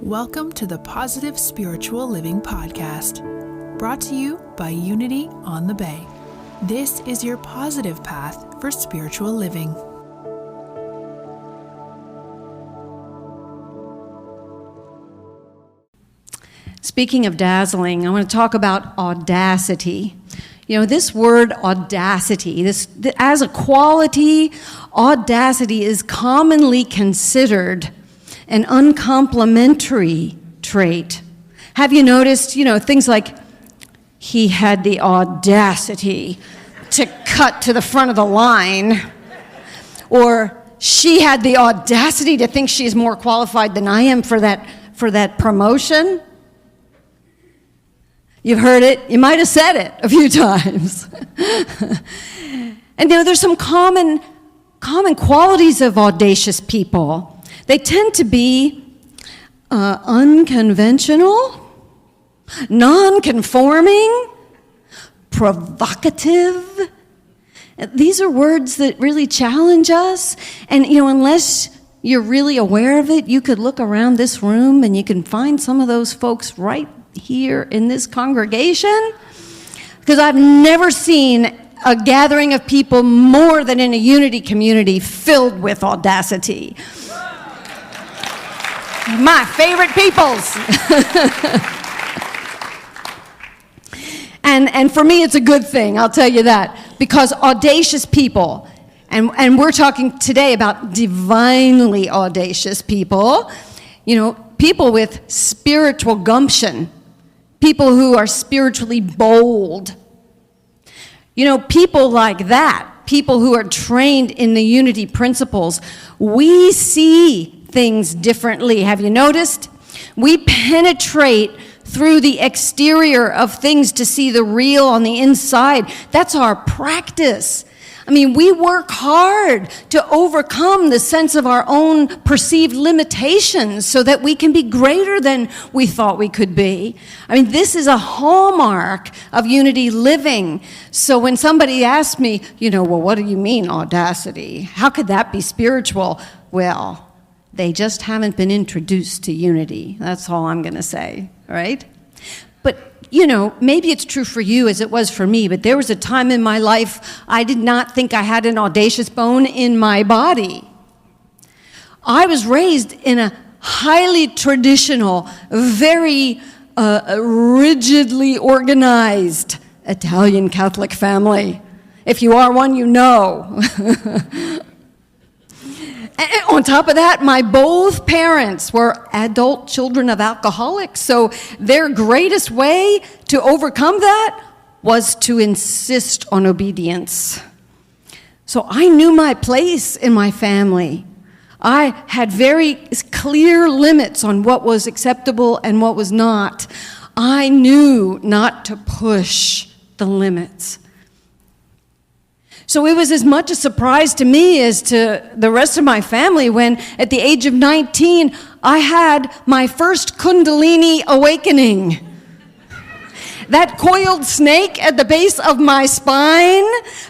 Welcome to the Positive Spiritual Living Podcast, brought to you by Unity on the Bay. This is your positive path for spiritual living. Speaking of dazzling, I want to talk about audacity. You know, this word audacity, as a quality, audacity is commonly considered an uncomplimentary trait. Have you noticed, things like, he had the audacity to cut to the front of the line, or she had the audacity to think she's more qualified than I am for that promotion? You've heard it. You might have said it a few times. And there's some common qualities of audacious people. They tend to be unconventional, non-conforming, provocative. These are words that really challenge us. And, unless you're really aware of it, you could look around this room and you can find some of those folks right here in this congregation. Because I've never seen a gathering of people more than in a Unity community filled with audacity. My favorite peoples. And for me, it's a good thing, I'll tell you that. Because audacious people, and we're talking today about divinely audacious people, people with spiritual gumption, people who are spiritually bold. People like that, people who are trained in the Unity principles, we see things differently. Have you noticed? We penetrate through the exterior of things to see the real on the inside. That's our practice. We work hard to overcome the sense of our own perceived limitations so that we can be greater than we thought we could be. This is a hallmark of Unity living. So when somebody asks me, well, what do you mean audacity? How could that be spiritual? Well, they just haven't been introduced to Unity. That's all I'm going to say, right? But, maybe it's true for you as it was for me, but there was a time in my life I did not think I had an audacious bone in my body. I was raised in a highly traditional, very rigidly organized Italian Catholic family. If you are one, you know. And on top of that, my both parents were adult children of alcoholics, so their greatest way to overcome that was to insist on obedience. So I knew my place in my family. I had very clear limits on what was acceptable and what was not. I knew not to push the limits. So it was as much a surprise to me as to the rest of my family when, at the age of 19, I had my first Kundalini awakening. That coiled snake at the base of my spine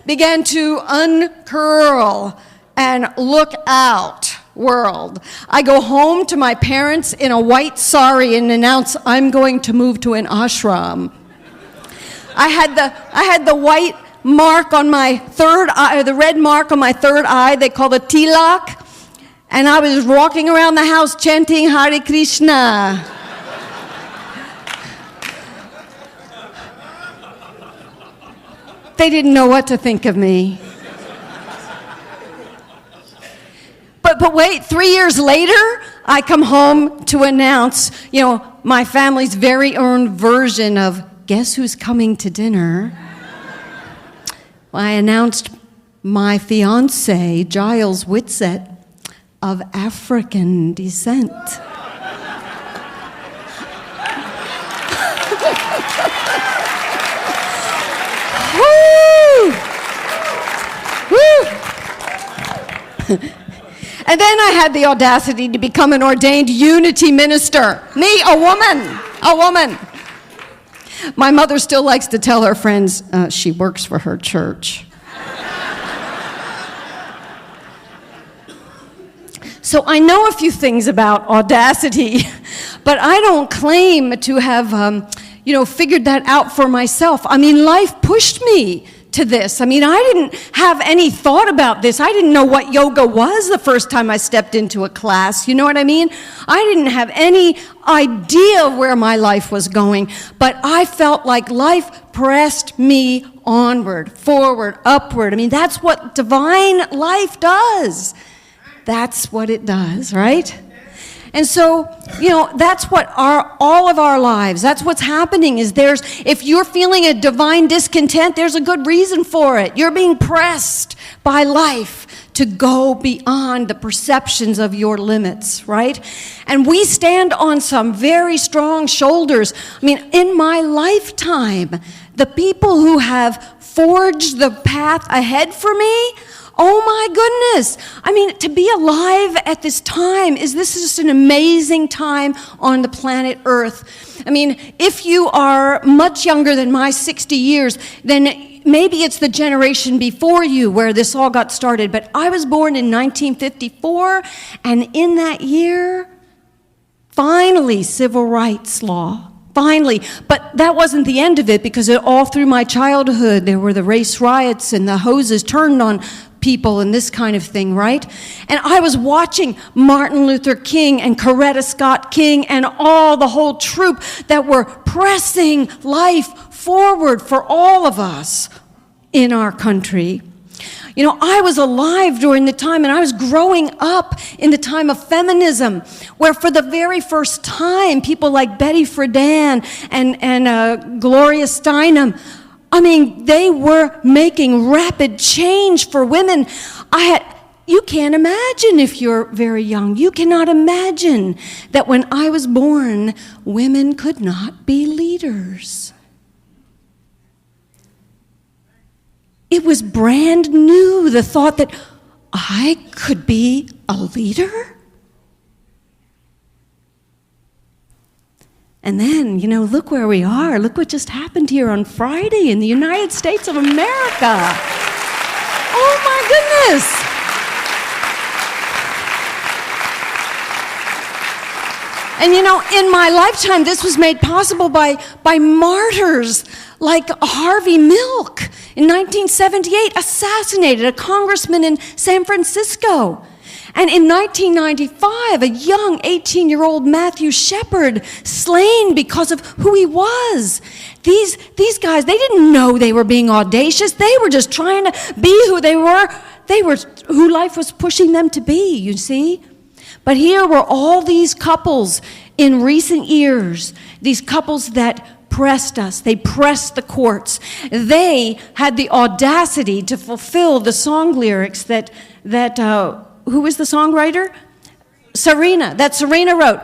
began to uncurl and look out, world. I go home to my parents in a white sari and announce I'm going to move to an ashram. I had the white mark on my third eye, the red mark on my third eye, they call it tilak, and I was walking around the house chanting Hare Krishna. They didn't know what to think of me. But wait, 3 years later, I come home to announce, my family's very own version of Guess Who's Coming to Dinner? I announced my fiance, Martella-Whitsett, of African descent. Woo! Woo! And then I had the audacity to become an ordained Unity minister. Me, a woman. My mother still likes to tell her friends she works for her church. So I know a few things about Audacity, But I don't claim to have, figured that out for myself. I mean, life pushed me to this. I mean, I didn't have any thought about this. I didn't know what yoga was the first time I stepped into a class. You know what I mean? I didn't have any idea where my life was going, but I felt like life pressed me onward, forward, upward. I mean, that's what divine life does. That's what it does, right? And so, that's what all of our lives, that's what's happening is if you're feeling a divine discontent, there's a good reason for it. You're being pressed by life to go beyond the perceptions of your limits, right? And we stand on some very strong shoulders. I mean, in my lifetime, the people who have forged the path ahead for me, oh my goodness. I mean, to be alive at this time, this is just an amazing time on the planet Earth. I mean, if you are much younger than my 60 years, then maybe it's the generation before you where this all got started. But I was born in 1954, and in that year, finally, civil rights law. Finally, but that wasn't the end of it, because all through my childhood, there were the race riots and the hoses turned on people and this kind of thing, right? And I was watching Martin Luther King and Coretta Scott King and the whole troop that were pressing life forward for all of us in our country. I was alive during the time, and I was growing up in the time of feminism, where for the very first time, people like Betty Friedan and Gloria Steinem, I mean, they were making rapid change for women. You can't imagine if you're very young. You cannot imagine that when I was born, women could not be leaders. It was brand new, the thought that I could be a leader. And then, look where we are. Look what just happened here on Friday in the United States of America. Oh my goodness. And in my lifetime, this was made possible by martyrs like Harvey Milk in 1978, assassinated a congressman in San Francisco. And in 1995, a young 18-year-old Matthew Shepard slain because of who he was. These guys, they didn't know they were being audacious. They were just trying to be who they were. They were who life was pushing them to be, you see. But here were all these couples in recent years, these couples that pressed us. They pressed the courts. They had the audacity to fulfill the song lyrics that who was the songwriter? Serena wrote.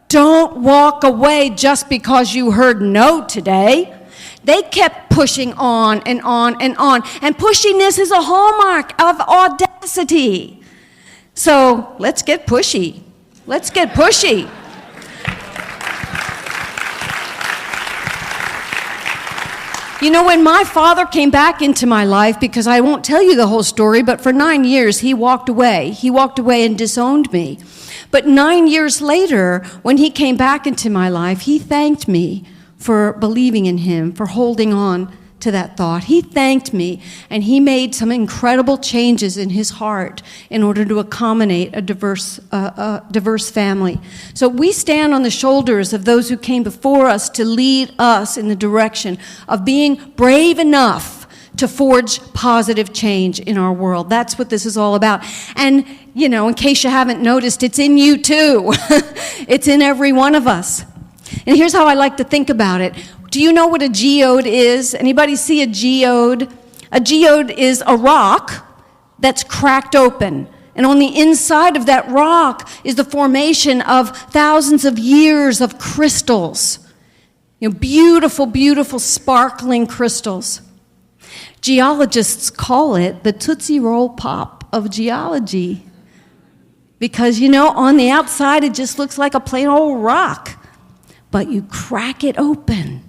Don't walk away just because you heard no today. They kept pushing on and on and on. And pushiness is a hallmark of audacity. So let's get pushy. Let's get pushy. When my father came back into my life, because I won't tell you the whole story, but for 9 years he walked away. He walked away and disowned me. But 9 years later, when he came back into my life, he thanked me for believing in him, for holding on to that thought. He thanked me, and he made some incredible changes in his heart in order to accommodate a diverse family. So we stand on the shoulders of those who came before us to lead us in the direction of being brave enough to forge positive change in our world. That's what this is all about. And, in case you haven't noticed, it's in you too. It's in every one of us. And here's how I like to think about it. Do you know what a geode is? Anybody see a geode? A geode is a rock that's cracked open. And on the inside of that rock is the formation of thousands of years of crystals. Beautiful, beautiful, sparkling crystals. Geologists call it the Tootsie Roll Pop of geology. Because, on the outside it just looks like a plain old rock. But you crack it open.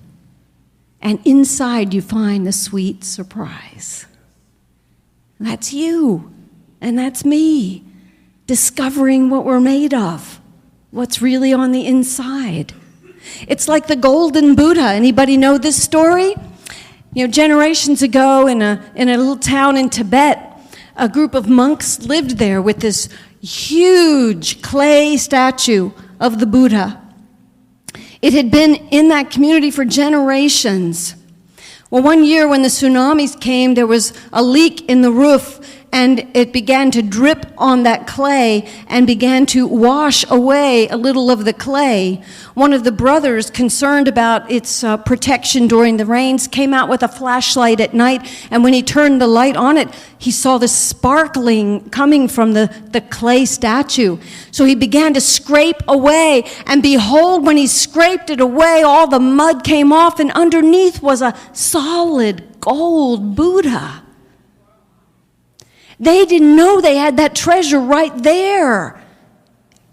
And inside you find the sweet surprise. That's you, and that's me, discovering what we're made of. what's really on the inside. It's like the golden Buddha. Anybody know this story? Generations ago in a little town in Tibet, a group of monks lived there with this huge clay statue of the Buddha. It had been in that community for generations. Well, one year when the tsunamis came, there was a leak in the roof, and it began to drip on that clay and began to wash away a little of the clay. One of the brothers, concerned about its protection during the rains, came out with a flashlight at night, and when he turned the light on it, he saw the sparkling coming from the clay statue. So he began to scrape away, and behold, when he scraped it away, all the mud came off, and underneath was a solid gold Buddha. They didn't know they had that treasure right there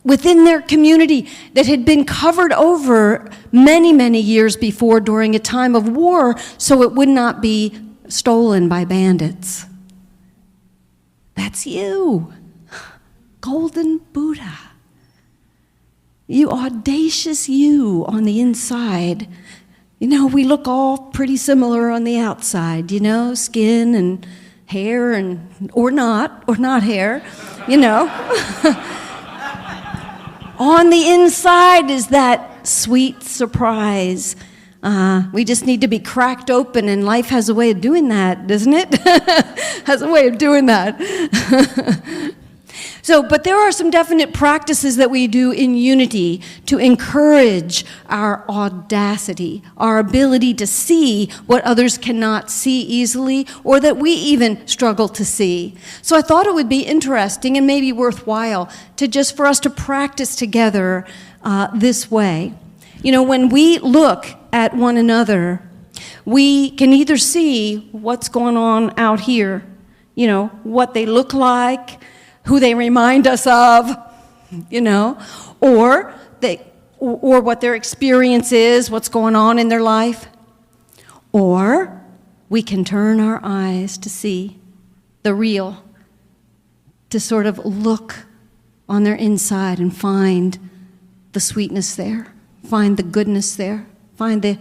within their community that had been covered over many, many years before during a time of war so it would not be stolen by bandits. That's you, golden Buddha. You audacious you on the inside. We look all pretty similar on the outside, skin and hair or not hair, On the inside is that sweet surprise. We just need to be cracked open, and life has a way of doing that, doesn't it? Has a way of doing that. But there are some definite practices that we do in unity to encourage our audacity, our ability to see what others cannot see easily, or that we even struggle to see. So I thought it would be interesting and maybe worthwhile for us to practice together this way. When we look at one another, we can either see what's going on out here, what they look like, who they remind us of, or what their experience is, what's going on in their life. Or we can turn our eyes to see the real, to sort of look on their inside and find the sweetness there, find the goodness there, find the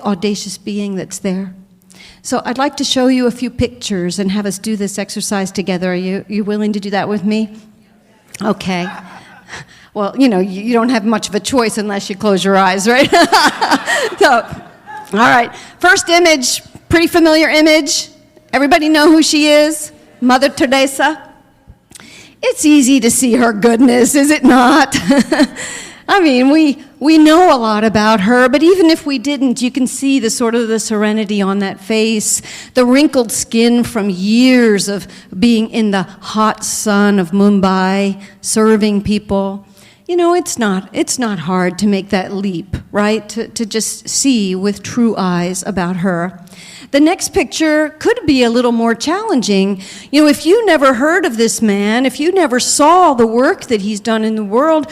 audacious being that's there. So I'd like to show you a few pictures and have us do this exercise together. Are you willing to do that with me? Okay. Well, you don't have much of a choice unless you close your eyes, right? All right. First image, pretty familiar image. Everybody know who she is? Mother Teresa. It's easy to see her goodness, is it not? I mean, we know a lot about her, but even if we didn't, you can see the serenity on that face, the wrinkled skin from years of being in the hot sun of Mumbai, serving people. It's not hard to make that leap, right? To just see with true eyes about her. The next picture could be a little more challenging. If you never heard of this man, if you never saw the work that he's done in the world,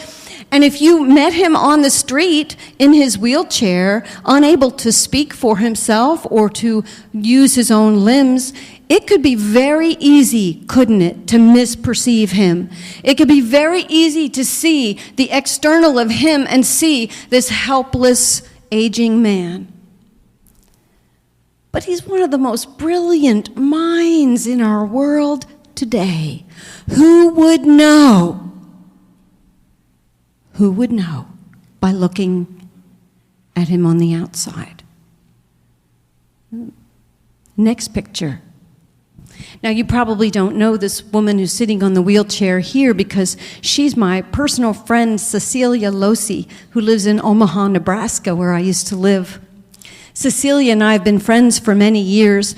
and if you met him on the street in his wheelchair, unable to speak for himself or to use his own limbs, it could be very easy, couldn't it, to misperceive him. It could be very easy to see the external of him and see this helpless, aging man. But he's one of the most brilliant minds in our world today. Who would know? Who would know by looking at him on the outside? Next picture. Now, you probably don't know this woman who's sitting on the wheelchair here because she's my personal friend, Cecilia Losi, who lives in Omaha, Nebraska, where I used to live. Cecilia and I have been friends for many years.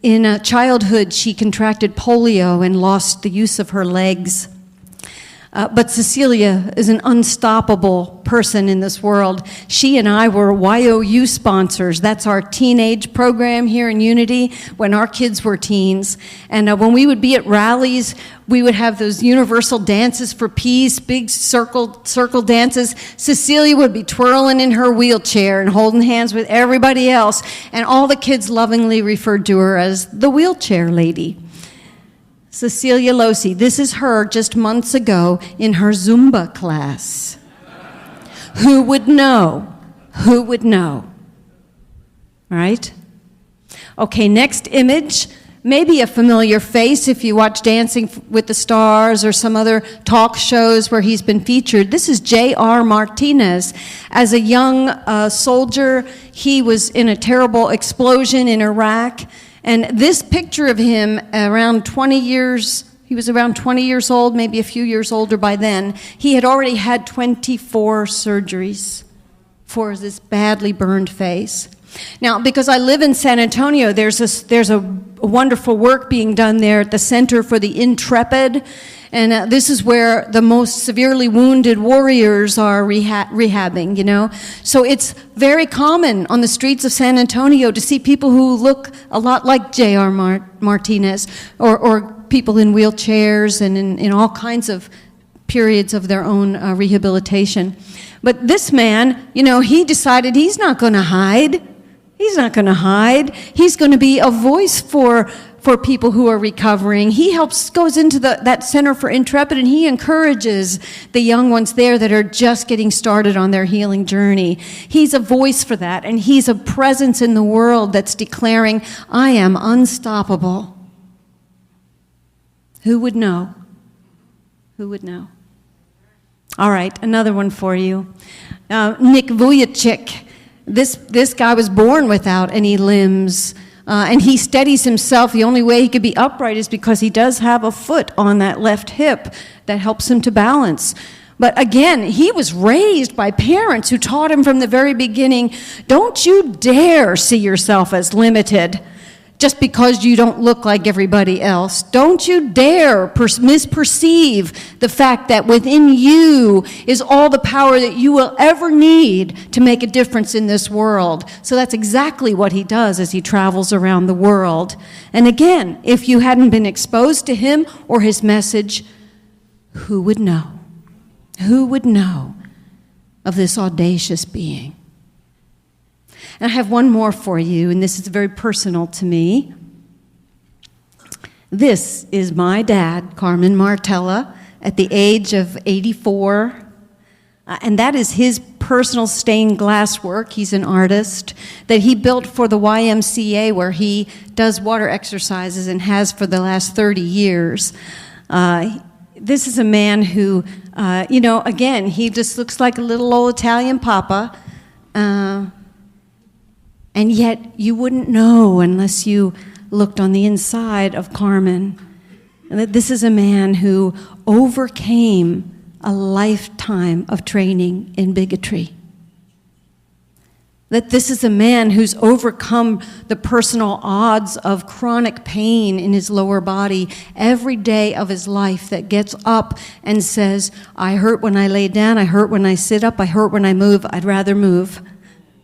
In childhood, she contracted polio and lost the use of her legs. But Cecilia is an unstoppable person in this world. She and I were YOU sponsors. That's our teenage program here in Unity when our kids were teens. And when we would be at rallies, we would have those universal dances for peace, big circle dances. Cecilia would be twirling in her wheelchair and holding hands with everybody else. And all the kids lovingly referred to her as the wheelchair lady. Cecilia Losi, this is her just months ago in her Zumba class. Who would know? Who would know? All right? Okay, next image. Maybe a familiar face if you watch Dancing with the Stars or some other talk shows where he's been featured. This is J.R. Martinez. As a young soldier, he was in a terrible explosion in Iraq. And this picture of him around 20 years, he was around 20 years old, maybe a few years older by then. He had already had 24 surgeries for this badly burned face. Now, because I live in San Antonio, there's a wonderful work being done there at the Center for the Intrepid, and this is where the most severely wounded warriors are rehabbing, you know. So it's very common on the streets of San Antonio to see people who look a lot like J.R. Martinez, or people in wheelchairs and in all kinds of periods of their own rehabilitation. But this man, you know, he decided he's not going to hide. He's not going to hide. He's going to be a voice for people who are recovering. He goes into that Center for Intrepid, and he encourages the young ones there that are just getting started on their healing journey. He's a voice for that, and he's a presence in the world that's declaring, I am unstoppable. Who would know? Who would know? All right, another one for you. Nick Vujicic. This guy was born without any limbs, and he steadies himself. The only way he could be upright is because he does have a foot on that left hip that helps him to balance. But again, he was raised by parents who taught him from the very beginning, don't you dare see yourself as limited just because you don't look like everybody else. Don't you dare misperceive the fact that within you is all the power that you will ever need to make a difference in this world. So that's exactly what he does as he travels around the world. And again, if you hadn't been exposed to him or his message, who would know? Who would know of this audacious being? And I have one more for you, and this is very personal to me. This is my dad, Carmen Martella, at the age of 84. And that is his personal stained glass work. He's an artist that he built for the YMCA, where he does water exercises and has for the last 30 years. This is a man who, again, he just looks like a little old Italian papa. And yet you wouldn't know unless you looked on the inside of Carmen. And that this is a man who overcame a lifetime of training in bigotry. That this is a man who's overcome the personal odds of chronic pain in his lower body every day of his life, that gets up and says, I hurt when I lay down, I hurt when I sit up, I hurt when I move, I'd rather move.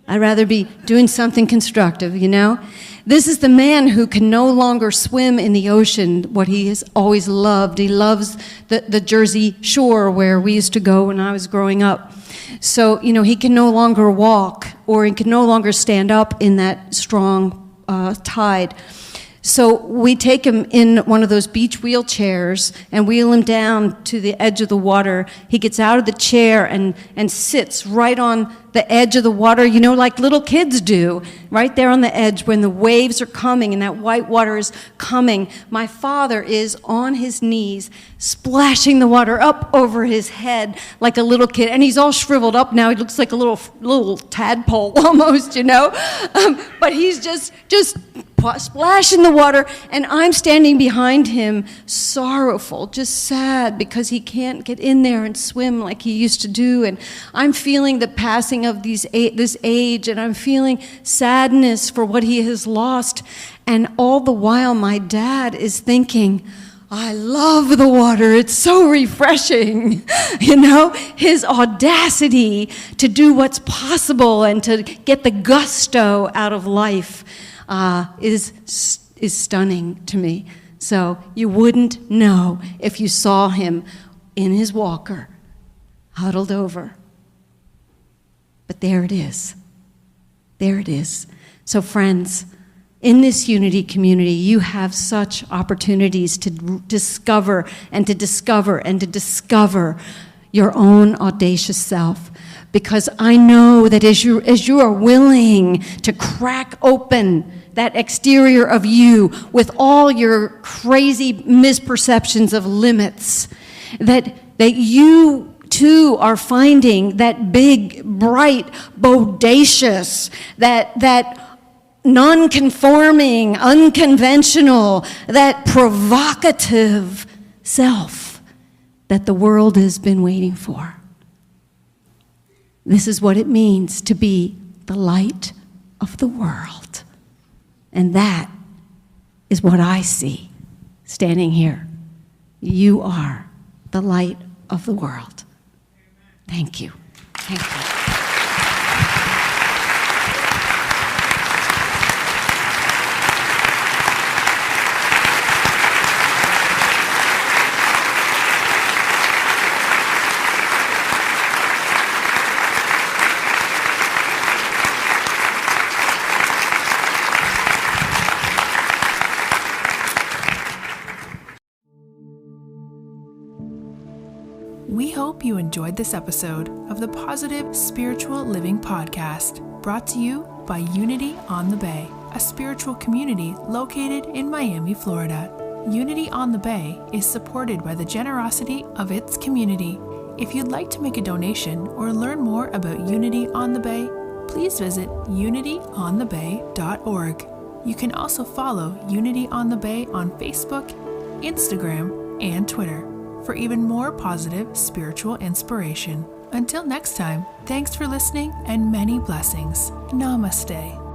I'd rather be doing something constructive, you know? This is the man who can no longer swim in the ocean, what he has always loved. He loves the Jersey Shore where we used to go when I was growing up. So, he can no longer walk, or he can no longer stand up in that strong tide. So we take him in one of those beach wheelchairs and wheel him down to the edge of the water. He gets out of the chair and sits right on the edge of the water, like little kids do, right there on the edge when the waves are coming and that white water is coming. My father is on his knees, splashing the water up over his head like a little kid. And he's all shriveled up now. He looks like a little tadpole almost, but he's just splash in the water, and I'm standing behind him, sorrowful, just sad, because he can't get in there and swim like he used to do. And I'm feeling the passing of this age, and I'm feeling sadness for what he has lost. And all the while, my dad is thinking, I love the water. It's so refreshing. His audacity to do what's possible and to get the gusto out of life is stunning to me. So you wouldn't know if you saw him in his walker, huddled over. But there it is. There it is. So friends, in this unity community, you have such opportunities to discover and to discover and to discover your own audacious self. because I know that as you are willing to crack open that exterior of you with all your crazy misperceptions of limits, that you too are finding that big, bright, bodacious, that non-conforming, unconventional, that provocative self that the world has been waiting for. This is what it means to be the light of the world. And that is what I see standing here. You are the light of the world. Thank you. Thank you. We hope you enjoyed this episode of the Positive Spiritual Living Podcast, brought to you by Unity on the Bay, a spiritual community located in Miami, Florida. Unity on the Bay is supported by the generosity of its community. If you'd like to make a donation or learn more about Unity on the Bay, please visit unityonthebay.org. You can also follow Unity on the Bay on Facebook, Instagram, and Twitter for even more positive spiritual inspiration. Until next time, thanks for listening and many blessings. Namaste.